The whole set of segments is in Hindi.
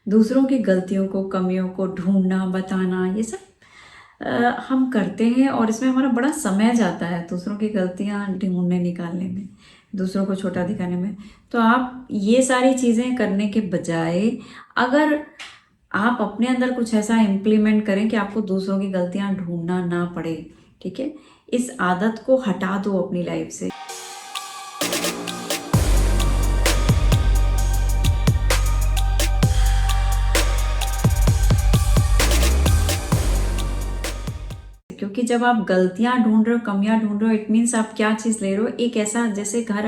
दूसरों की गलतियों को, कमियों को ढूंढना, बताना, ये सब हम करते हैं और इसमें हमारा बड़ा समय जाता है दूसरों की गलतियां ढूंढने निकालने में, दूसरों को छोटा दिखाने में। तो आप ये सारी चीज़ें करने के बजाय अगर आप अपने अंदर कुछ ऐसा इम्प्लीमेंट करें कि आपको दूसरों की गलतियां ढूंढना ना पड़े, ठीक है, इस आदत को हटा दो अपनी लाइफ से। क्योंकि जब आप गलतियां ढूंढ रहे हो, कमियां ढूंढ रहे हो, इट मीन्स आप क्या चीज़ ले रहे हो, एक ऐसा जैसे घर,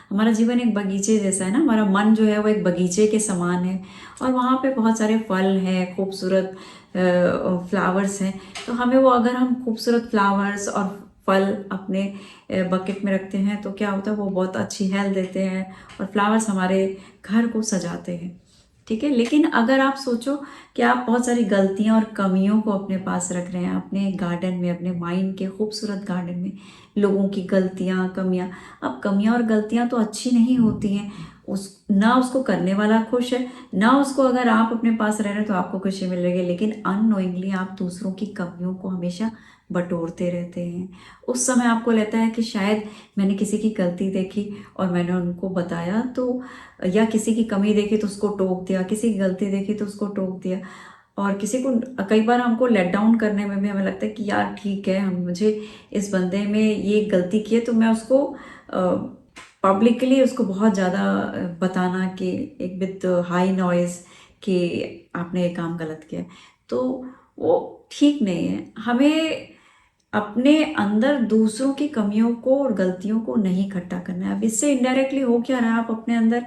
हमारा जीवन एक बगीचे जैसा है ना, हमारा मन जो है वो एक बगीचे के समान है और वहाँ पे बहुत सारे फल हैं, खूबसूरत फ्लावर्स हैं। तो हमें वो, अगर हम खूबसूरत फ्लावर्स और फल अपने बकेट में रखते हैं तो क्या होता है, वो बहुत अच्छी हेल्थ देते हैं और फ्लावर्स हमारे घर को सजाते हैं, ठीक है। लेकिन अगर आप सोचो कि आप बहुत सारी गलतियां और कमियों को अपने पास रख रहे हैं, अपने गार्डन में, अपने माइंड के खूबसूरत गार्डन में लोगों की गलतियां, कमियां। अब कमियां और गलतियां तो अच्छी नहीं होती हैं, उस ना उसको करने वाला खुश है, ना उसको, अगर आप अपने पास रह रहे हैं तो आपको खुशी मिल रही है, लेकिन अननोइंगली आप दूसरों की कमियों को हमेशा बटोरते रहते हैं। उस समय आपको लगता है कि शायद मैंने किसी की गलती देखी और मैंने उनको बताया, तो या किसी की कमी देखी तो उसको टोक दिया, किसी की गलती देखी तो उसको टोक दिया। और किसी को, कई बार हमको लेट डाउन करने में भी हमें लगता है कि यार ठीक है, हम, मुझे इस बंदे में ये गलती की है तो मैं उसको पब्लिकली उसको बहुत ज़्यादा बताना कि एक विद हाई नॉइज कि आपने ये काम गलत किया है, तो वो ठीक नहीं है। हमें अपने अंदर दूसरों की कमियों को और गलतियों को नहीं इकट्ठा करना है। अब इससे इनडायरेक्टली हो क्या रहा है, आप अपने अंदर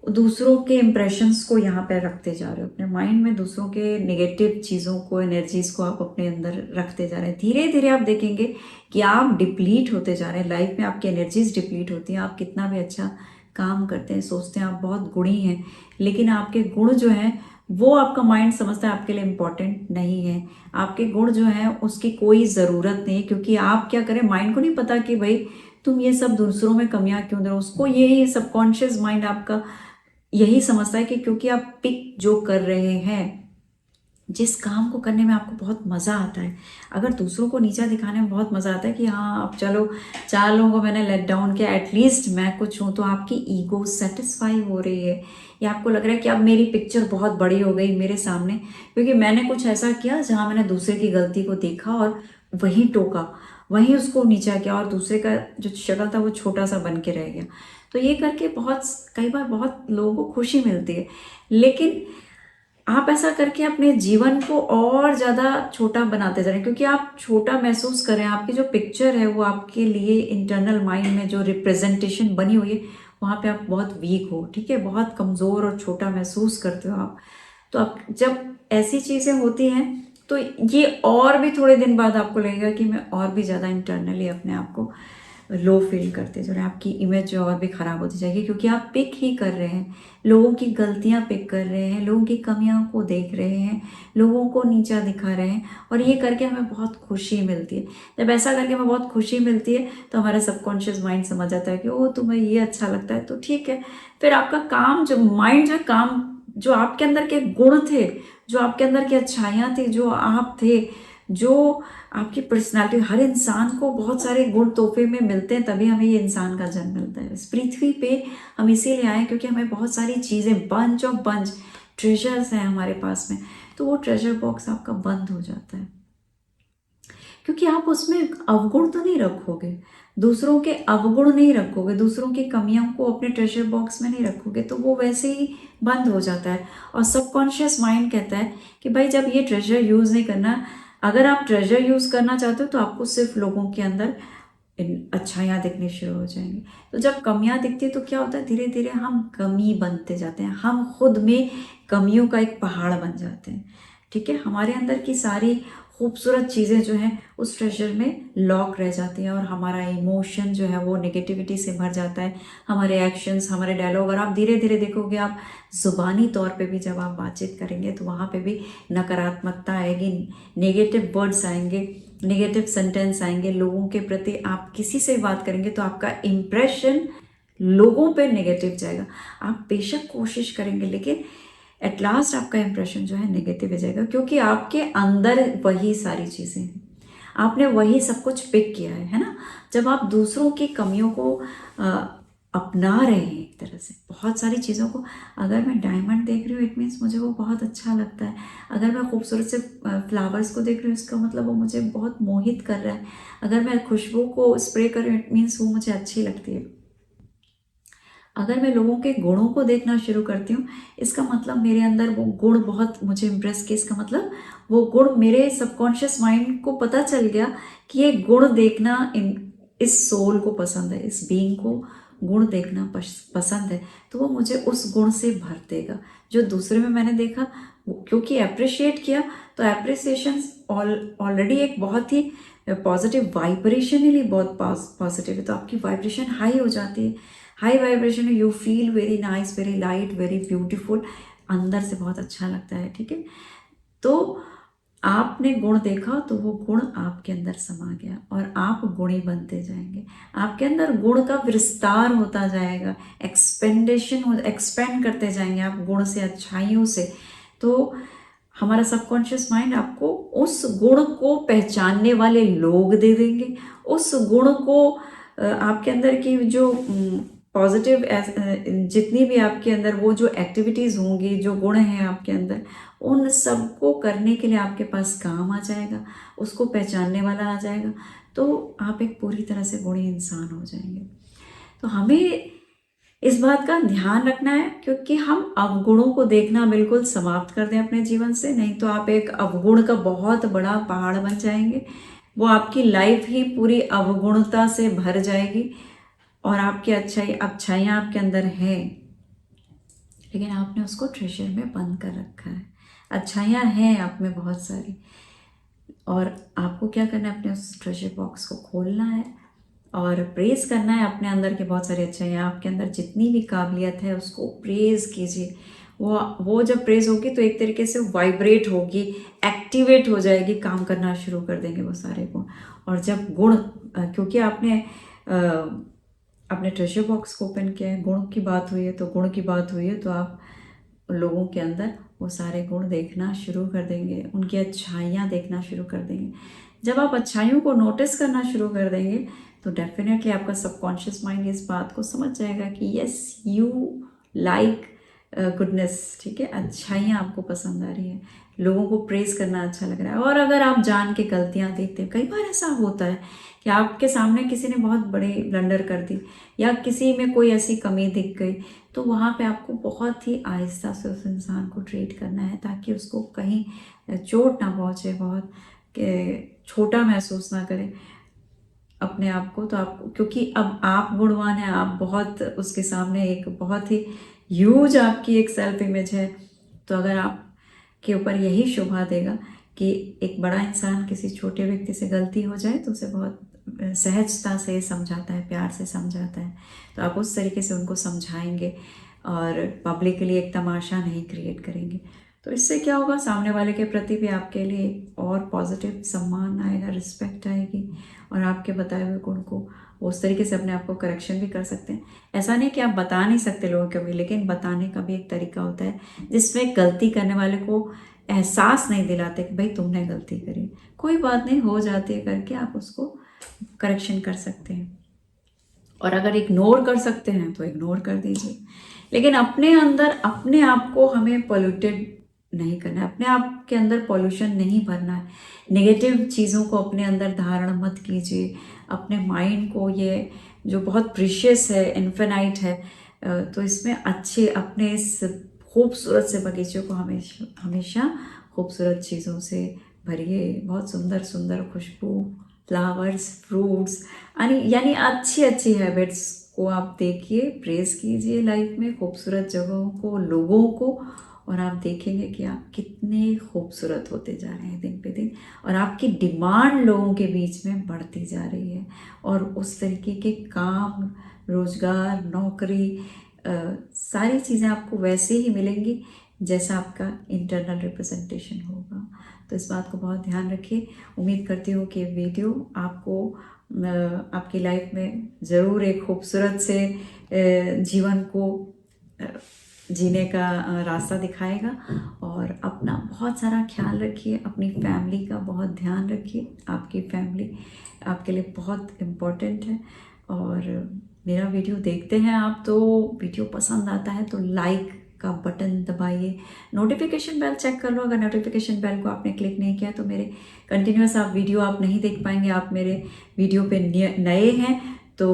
दूसरों के इम्प्रेशंस को यहाँ पे रखते जा रहे हो, अपने माइंड में दूसरों के नेगेटिव चीज़ों को, एनर्जीज को आप अपने अंदर रखते जा रहे हैं। धीरे धीरे आप देखेंगे कि आप डिप्लीट होते जा रहे हैं, लाइफ में आपकी एनर्जीज डिप्लीट होती हैं। आप कितना भी अच्छा काम करते हैं, सोचते हैं आप बहुत गुणी हैं, लेकिन आपके गुण जो हैं वो आपका माइंड समझता है आपके लिए इम्पॉर्टेंट नहीं है। आपके गुण जो हैं उसकी कोई ज़रूरत नहीं, क्योंकि आप क्या करें, माइंड को नहीं पता कि भाई तुम ये सब दूसरों में कमियां क्यों दे रहे हो। उसको यही सबकॉन्शियस माइंड आपका यही समझता है कि क्योंकि आप पिक जो कर रहे हैं, जिस काम को करने में आपको बहुत मज़ा आता है, अगर दूसरों को नीचा दिखाने में बहुत मज़ा आता है कि हाँ अब चलो 4 लोगों को मैंने लेट डाउन किया, एटलीस्ट मैं कुछ हूँ, तो आपकी ईगो सेटिस्फाई हो रही है, या आपको लग रहा है कि अब मेरी पिक्चर बहुत बड़ी हो गई मेरे सामने, क्योंकि मैंने कुछ ऐसा किया जहाँ मैंने दूसरे की गलती को देखा और वहीं टोका, वहीं उसको नीचा किया और दूसरे का जो शक्ल था वो छोटा सा बन के रह गया। तो ये करके बहुत, कई बार बहुत लोगों को खुशी मिलती है, लेकिन आप ऐसा करके अपने जीवन को और ज़्यादा छोटा बनाते जा रहे हैं, क्योंकि आप छोटा महसूस कर रहे हैं। आपकी जो पिक्चर है वो आपके लिए इंटरनल माइंड में जो रिप्रेजेंटेशन बनी हुई है, वहाँ पे आप बहुत वीक हो, ठीक है, बहुत कमज़ोर और छोटा महसूस करते हो आप। तो आप जब ऐसी चीज़ें होती हैं तो ये और भी थोड़े दिन बाद आपको लगेगा कि मैं और भी ज़्यादा इंटरनली अपने आप को लो फील करते जा रहे हैं। आपकी इमेज जो और भी ख़राब होती जाएगी, क्योंकि आप पिक ही कर रहे हैं, लोगों की गलतियां पिक कर रहे हैं, लोगों की कमियों को देख रहे हैं, लोगों को नीचा दिखा रहे हैं, और ये करके हमें बहुत खुशी मिलती है। जब ऐसा करके हमें बहुत खुशी मिलती है तो हमारा सबकॉन्शियस माइंड समझ जाता है कि ओ तुम्हें ये अच्छा लगता है, तो ठीक है। फिर आपका काम, जो माइंड जो है, काम जो आपके अंदर के गुण थे, जो आपके अंदर की अच्छाइयाँ थी, जो आप थे, जो आपकी पर्सनालिटी, हर इंसान को बहुत सारे गुण तोहफे में मिलते हैं, तभी हमें ये इंसान का जन्म मिलता है इस पृथ्वी पे। हम इसीलिए आए क्योंकि हमें बहुत सारी चीज़ें, बंच ऑफ बंच ट्रेजर्स हैं हमारे पास में, तो वो ट्रेजर बॉक्स आपका बंद हो जाता है, क्योंकि आप उसमें अवगुण तो नहीं रखोगे, दूसरों के अवगुण नहीं रखोगे, दूसरों की कमियों को अपने ट्रेजर बॉक्स में नहीं रखोगे, तो वो वैसे ही बंद हो जाता है। और सबकॉन्शियस माइंड कहता है कि भाई जब ये ट्रेजर यूज़ नहीं करना, अगर आप ट्रेजर यूज़ करना चाहते हो तो आपको सिर्फ लोगों के अंदर अच्छाइयाँ दिखनी शुरू हो जाएंगी। तो जब कमियाँ दिखती है तो क्या होता है, धीरे धीरे हम कमी बनते जाते हैं, हम खुद में कमियों का एक पहाड़ बन जाते हैं, ठीक है। हमारे अंदर की सारी खूबसूरत चीज़ें जो हैं उस ट्रेजर में लॉक रह जाती हैं, और हमारा इमोशन जो है वो नेगेटिविटी से भर जाता है, हमारे एक्शंस, हमारे डायलॉग। और आप धीरे धीरे देखोगे, आप ज़ुबानी तौर पे भी जब आप बातचीत करेंगे तो वहाँ पे भी नकारात्मकता आएगी, नेगेटिव वर्ड्स आएंगे, नेगेटिव सेंटेंस आएंगे लोगों के प्रति। आप किसी से बात करेंगे तो आपका इम्प्रेशन लोगों पे नेगेटिव जाएगा। आप बेशक कोशिश करेंगे, लेकिन एट लास्ट आपका इंप्रेशन जो है नेगेटिव हो जाएगा, क्योंकि आपके अंदर वही सारी चीज़ें हैं, आपने वही सब कुछ पिक किया है ना। जब आप दूसरों की कमियों को अपना रहे हैं एक तरह से, बहुत सारी चीज़ों को, अगर मैं डायमंड देख रही हूँ इट मीन्स मुझे वो बहुत अच्छा लगता है, अगर मैं खूबसूरत से फ्लावर्स को देख रही हूँ इसका मतलब वो मुझे बहुत मोहित कर रहा है, अगर मैं खुशबू को स्प्रे कर रही हूँ इट मीन्स वो मुझे अच्छी लगती है, अगर मैं लोगों के गुणों को देखना शुरू करती हूँ इसका मतलब मेरे अंदर वो गुण बहुत मुझे इम्प्रेस किए, इसका मतलब वो गुण मेरे सबकॉन्शियस माइंड को पता चल गया कि ये गुण देखना इस सोल को पसंद है, इस बीइंग को गुण देखना पसंद है, तो वो मुझे उस गुण से भर देगा। जो दूसरे में मैंने देखा क्योंकि अप्रिशिएट किया, तो अप्रिसिएशन ऑलरेडी एक बहुत ही पॉजिटिव वाइब्रेशनली बहुत पॉजिटिव है, तो आपकी वाइब्रेशन हाई हो जाती है। हाई वाइब्रेशन में you feel very nice, very light, very beautiful, अंदर से बहुत अच्छा लगता है। ठीक है, तो आपने गुण देखा तो वो गुण आपके अंदर समा गया और आप गुणी बनते जाएंगे, आपके अंदर गुण का विस्तार होता जाएगा, एक्सपेंड करते जाएंगे आप गुण से, अच्छाइयों से। तो हमारा सबकॉन्शियस माइंड आपको उस गुण को पहचानने वाले लोग दे देंगे, उस गुण को आपके अंदर की जो पॉजिटिव जितनी भी आपके अंदर वो जो एक्टिविटीज़ होंगी, जो गुण हैं आपके अंदर, उन सबको करने के लिए आपके पास काम आ जाएगा, उसको पहचानने वाला आ जाएगा, तो आप एक पूरी तरह से गुणी इंसान हो जाएंगे। तो हमें इस बात का ध्यान रखना है, क्योंकि हम अवगुणों को देखना बिल्कुल समाप्त कर दें अपने जीवन से, नहीं तो आप एक अवगुण का बहुत बड़ा पहाड़ बन जाएंगे, वो आपकी लाइफ ही पूरी अवगुणता से भर जाएगी और आपकी अच्छाइयाँ आपके अंदर हैं, लेकिन आपने उसको ट्रेजर में बंद कर रखा है। अच्छाइयाँ हैं आप में बहुत सारी, और आपको क्या करना है, अपने उस ट्रेजर बॉक्स को खोलना है और प्रेज करना है अपने अंदर के बहुत सारी अच्छाइयाँ, आपके अंदर जितनी भी काबिलियत है उसको प्रेज कीजिए। वो जब प्रेज होगी तो एक तरीके से वाइब्रेट होगी, एक्टिवेट हो जाएगी, काम करना शुरू कर देंगे वो सारे गुण। और जब गुण, क्योंकि आपने अपने ट्रेजर बॉक्स को ओपन किया है, गुण की बात हुई है तो गुण की बात हुई है, तो आप लोगों के अंदर वो सारे गुण देखना शुरू कर देंगे, उनकी अच्छाइयाँ देखना शुरू कर देंगे। जब आप अच्छाइयों को नोटिस करना शुरू कर देंगे तो डेफिनेटली आपका सबकॉन्शियस माइंड इस बात को समझ जाएगा कि यस यू लाइक गुडनेस। ठीक है, अच्छाइयाँ आपको पसंद आ रही है, लोगों को प्रेज करना अच्छा लग रहा है। और अगर आप जान के गलतियाँ देखते हैं, कई बार ऐसा होता है कि आपके सामने किसी ने बहुत बड़े ब्लंडर कर दी या किसी में कोई ऐसी कमी दिख गई, तो वहाँ पे आपको बहुत ही आहिस्ता से उस इंसान को ट्रीट करना है ताकि उसको कहीं चोट ना पहुँचे, बहुत छोटा महसूस ना करे अपने आप को। तो आपको, क्योंकि अब आप गुणवान हैं, आप बहुत उसके सामने एक बहुत ही ह्यूज आपकी एक सेल्फ इमेज है, तो अगर आप के ऊपर यही शोभा देगा कि एक बड़ा इंसान किसी छोटे व्यक्ति से गलती हो जाए तो उसे बहुत सहजता से समझाता है, प्यार से समझाता है, तो आप उस तरीके से उनको समझाएंगे और पब्लिकली एक तमाशा नहीं क्रिएट करेंगे। तो इससे क्या होगा, सामने वाले के प्रति भी आपके लिए और पॉजिटिव सम्मान आएगा, रिस्पेक्ट आएगी, और आपके बताए हुए गुण को उस तरीके से अपने आप को करेक्शन भी कर सकते हैं। ऐसा नहीं कि आप बता नहीं सकते लोगों को भी, लेकिन बताने का भी एक तरीका होता है जिसमें गलती करने वाले को एहसास नहीं दिलाते कि भाई तुमने गलती करी, कोई बात नहीं, हो जाती है करके आप उसको करेक्शन कर सकते हैं। और अगर इग्नोर कर सकते हैं तो इग्नोर कर दीजिए, लेकिन अपने अंदर अपने आप को हमें पोल्यूटेड नहीं करना है, अपने आप के अंदर पॉल्यूशन नहीं भरना है, नेगेटिव चीज़ों को अपने अंदर धारण मत कीजिए। अपने माइंड को, ये जो बहुत प्रीशियस है, इन्फिनाइट है, तो इसमें अच्छे अपने इस खूबसूरत से बगीचे को हमेशा हमेशा खूबसूरत चीज़ों से भरिए, बहुत सुंदर सुंदर खुशबू, फ्लावर्स, फ्रूट्स, यानी अच्छी अच्छी हैबिट्स को आप देखिए, प्रेज कीजिए लाइफ में, खूबसूरत जगहों को, लोगों को, और आप देखेंगे कि आप कितने खूबसूरत होते जा रहे हैं दिन पे दिन, और आपकी डिमांड लोगों के बीच में बढ़ती जा रही है, और उस तरीके के काम, रोजगार, नौकरी, सारी चीज़ें आपको वैसे ही मिलेंगी जैसा आपका इंटरनल रिप्रेजेंटेशन होगा। तो इस बात को बहुत ध्यान रखिए। उम्मीद करती हूँ कि वीडियो आपको आपकी लाइफ में ज़रूर एक खूबसूरत से जीवन को जीने का रास्ता दिखाएगा। और अपना बहुत सारा ख्याल रखिए, अपनी फैमिली का बहुत ध्यान रखिए। आपकी फैमिली आपके लिए बहुत इम्पोर्टेंट है। और मेरा वीडियो देखते हैं आप, तो वीडियो पसंद आता है तो लाइक का बटन दबाइए, नोटिफिकेशन बेल चेक कर लो। अगर नोटिफिकेशन बेल को आपने क्लिक नहीं किया तो मेरे कंटिन्यूस आप वीडियो आप नहीं देख पाएंगे। आप मेरे वीडियो पे नए हैं तो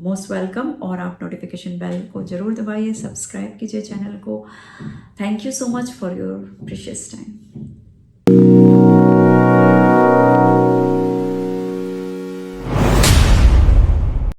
मोस्ट वेलकम, और आप नोटिफिकेशन बेल को ज़रूर दबाइए, सब्सक्राइब कीजिए चैनल को। Thank you so much for your precious time.